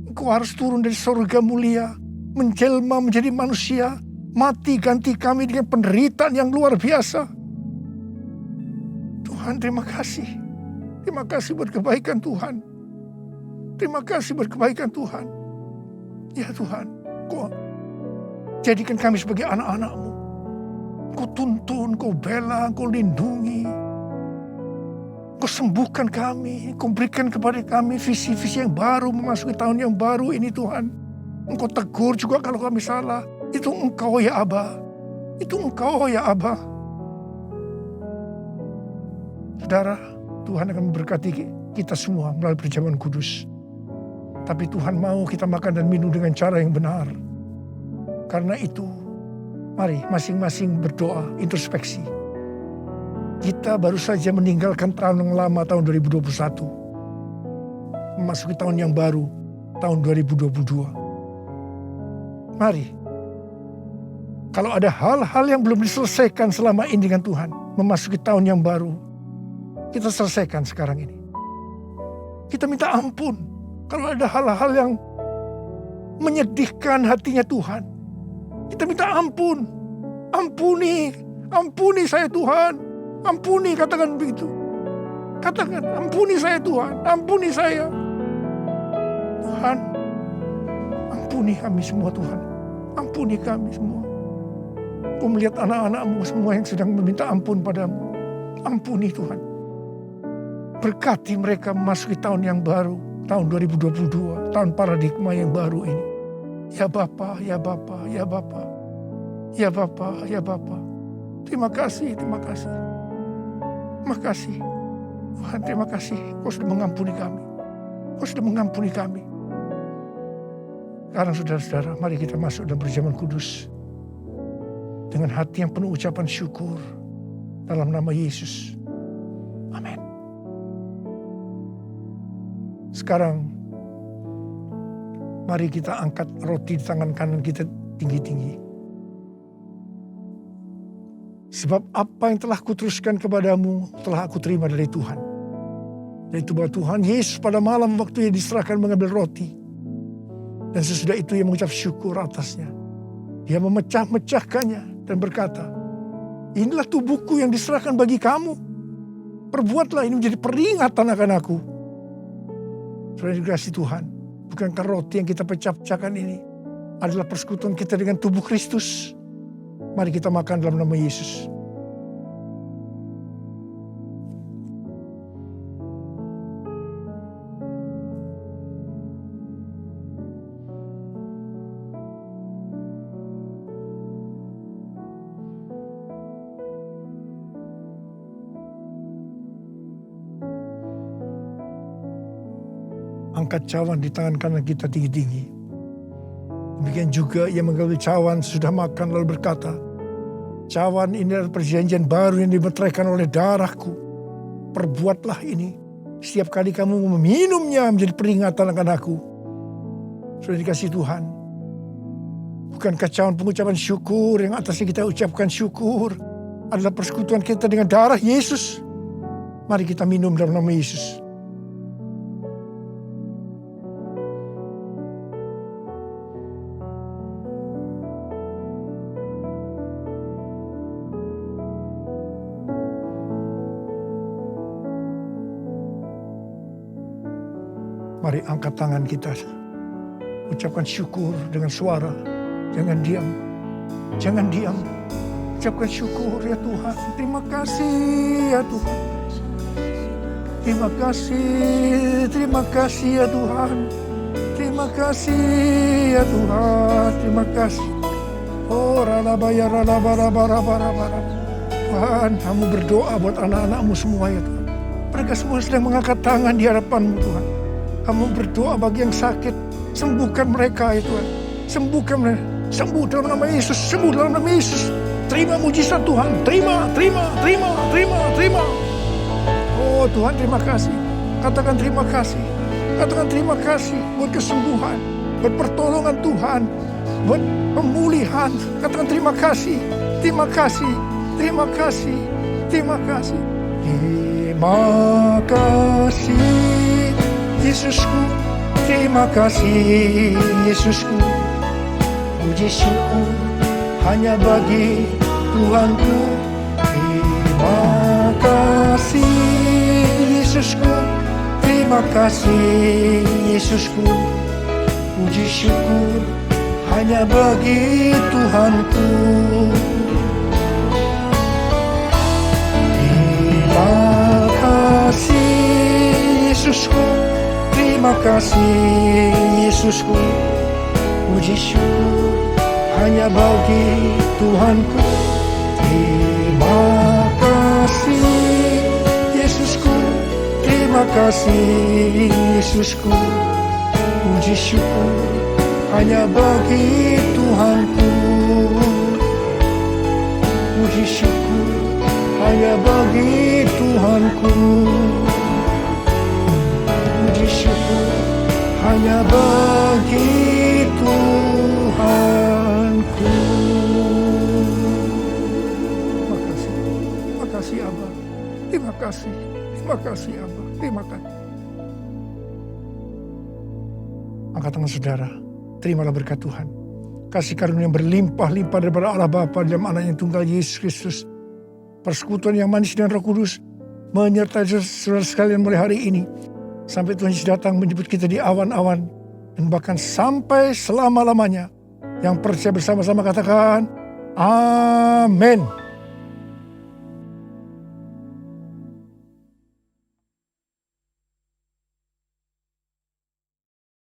Engkau harus turun dari surga mulia, menjelma menjadi manusia, mati ganti kami dengan penderitaan yang luar biasa. Tuhan, terima kasih. Terima kasih buat kebaikan Tuhan. Terima kasih buat kebaikan Tuhan. Ya Tuhan, Kau jadikan kami sebagai anak-anak-Mu. Kau tuntun, Kau bela, Kau lindungi. Kau sembuhkan kami. Kau berikan kepada kami visi-visi yang baru memasuki tahun yang baru ini Tuhan. Engkau tegur juga kalau kami salah. Itu Engkau ya Aba. Itu Engkau ya Aba. Saudara, Tuhan akan memberkati kita semua melalui perjamuan kudus. Tapi Tuhan mau kita makan dan minum dengan cara yang benar. Karena itu, mari masing-masing berdoa, introspeksi. Kita baru saja meninggalkan tahun yang lama, tahun 2021. Memasuki tahun yang baru, tahun 2022. Mari, kalau ada hal-hal yang belum diselesaikan selama ini dengan Tuhan, memasuki tahun yang baru, kita selesaikan sekarang ini. Kita minta ampun kalau ada hal-hal yang menyedihkan hatinya Tuhan. Kita minta ampun. Ampuni saya Tuhan. Ampuni, katakan begitu. Katakan, ampuni saya Tuhan. Ampuni saya. Tuhan, ampuni kami semua Tuhan. Ampuni kami semua. Kau melihat anak-anak-Mu semua yang sedang meminta ampun padamu. Ampuni Tuhan. Berkati mereka memasuki tahun yang baru. Tahun 2022. Tahun paradigma yang baru ini. Ya Bapa, ya Bapa, ya Bapa. Ya Bapa, ya Bapa. Terima kasih, terima kasih. Terima kasih. Tuhan, terima kasih. Kau sudah mengampuni kami. Kau sudah mengampuni kami. Sekarang saudara-saudara, mari kita masuk dalam perjamuan kudus. Dengan hati yang penuh ucapan syukur. Dalam nama Yesus. Amin. Sekarang, mari kita angkat roti di tangan kanan kita tinggi-tinggi. Sebab apa yang telah kuteruskan kepadamu, telah aku terima dari Tuhan. Yaitu bahwa Tuhan Yesus pada malam waktu yang diserahkan mengambil roti. Dan sesudah itu ia mengucap syukur atasnya. Dia memecah-mecahkannya dan berkata, inilah tubuhku yang diserahkan bagi kamu. Perbuatlah ini menjadi peringatan akan aku. Saudara dikasihi Tuhan, bukankah roti yang kita pecah-pecahkan ini adalah persekutuan kita dengan tubuh Kristus? Mari kita makan dalam nama Yesus. Angkat cawan di tangan kanan kita tinggi-tinggi. Demikian juga ia mengambil cawan sudah makan lalu berkata, cawan ini adalah perjanjian baru yang dimeteraikan oleh darahku. Perbuatlah ini setiap kali kamu meminumnya menjadi peringatan akan aku. Sudah dikasih Tuhan. Bukankah cawan pengucapan syukur yang atasnya kita ucapkan syukur adalah persekutuan kita dengan darah Yesus? Mari kita minum dalam nama Yesus. Mari angkat tangan kita. Ucapkan syukur dengan suara. Jangan diam. Jangan diam. Ucapkan syukur ya Tuhan. Terima kasih ya Tuhan. Terima kasih. Terima kasih ya Tuhan. Terima kasih ya Tuhan. Terima kasih. Oh ralabaya ralabarabarabarabara. Tuhan, kamu berdoa buat anak-anakmu semua ya Tuhan. Mereka semua sedang mengangkat tangan di hadapanmu Tuhan. Kamu berdoa bagi yang sakit. Sembuhkan mereka ya Tuhan. Sembuhkan mereka. Sembuh dalam nama Yesus. Sembuh dalam nama Yesus. Terima mujizat Tuhan. Terima. Oh Tuhan, terima kasih. Katakan terima kasih. Katakan terima kasih buat kesembuhan. Buat pertolongan Tuhan. Buat pemulihan. Katakan terima kasih. Terima kasih. Terima kasih. Terima kasih. Terima kasih. Yesusku, terima kasih Yesusku. Puji syukur hanya bagi Tuhanku. Terima kasih Yesusku, terima kasih Yesusku. Puji syukur hanya bagi Tuhanku. Terima kasih Yesusku, terima kasih Yesusku. Puji syukur hanya bagi Tuhanku. Terima kasih Yesusku, terima kasih Yesusku. Puji syukur hanya bagi Tuhanku. Puji syukur hanya bagi Tuhanku. Puji syukur hanya bagi Tuhanku. Terima kasih Abah. Terima kasih Abah. Terima kasih. Angkat tangan saudara, terimalah berkat Tuhan. Kasih karunia yang berlimpah-limpah daripada Allah Bapa dalam Anak yang tunggal Yesus Kristus. Persekutuan yang manis dan Roh Kudus menyertai saudara sekalian mulai hari ini. Sampai Tuhan Yesus datang menjemput kita di awan-awan. Dan bahkan sampai selama-lamanya. Yang percaya bersama-sama katakan, Amin.